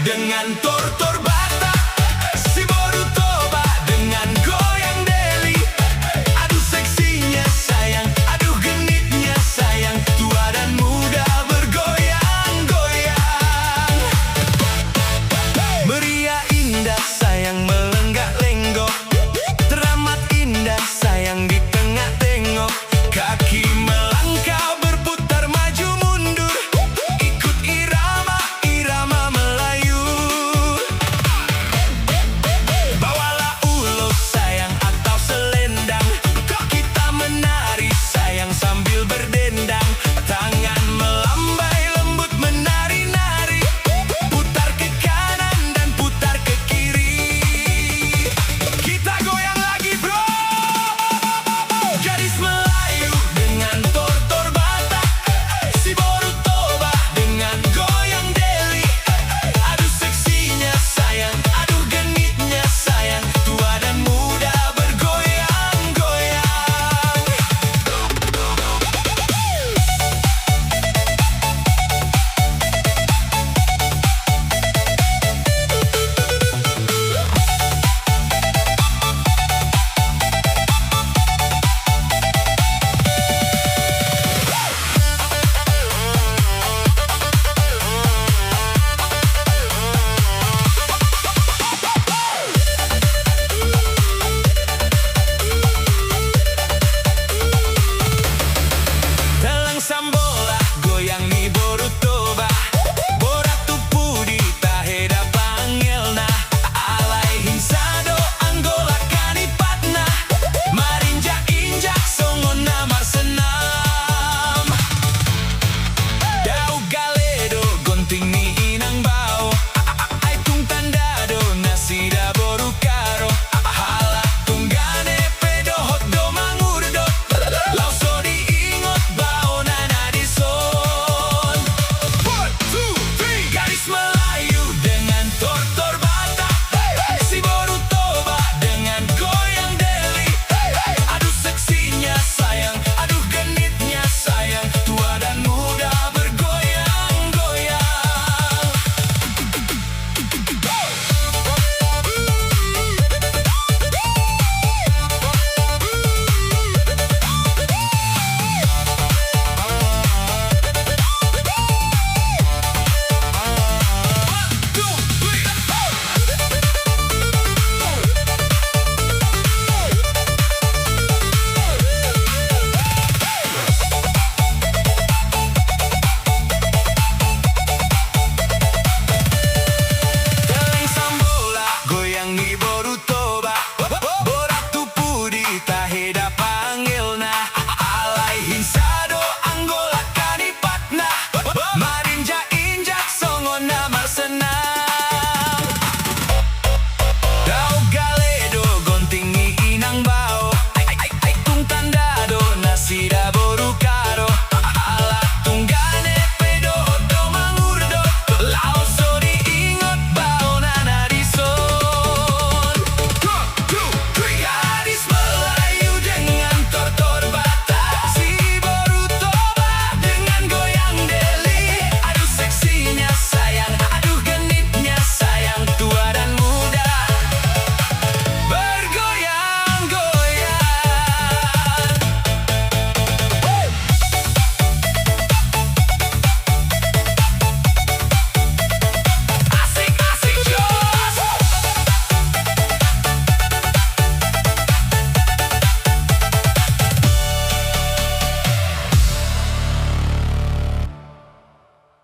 Dengan tortor Batak, si Borutoba dengan goyang Deli. Aduh seksinya sayang, aduh genitnya sayang, tua dan muda bergoyang-goyang. Meriah indah sayang melenggak-lenggok, teramat indah sayang di tengah tengok. Kaki melangkah berputar maju mundur, ikut irama-irama Melayu. Bawalah ulo sayang atau selendang, kita menari sayang sambil berdendang. Tangan melambai lembut menari-nari, putar ke kanan dan putar ke kiri. Kita goyang lagi bro. Gadis Melayu dengan tortor Batak, si Borutoba dengan goyang Deli. Aduh seksinya sayang, aduh genitnya sayang, tua dan muda bergoyang-goyang. Dalang Sambo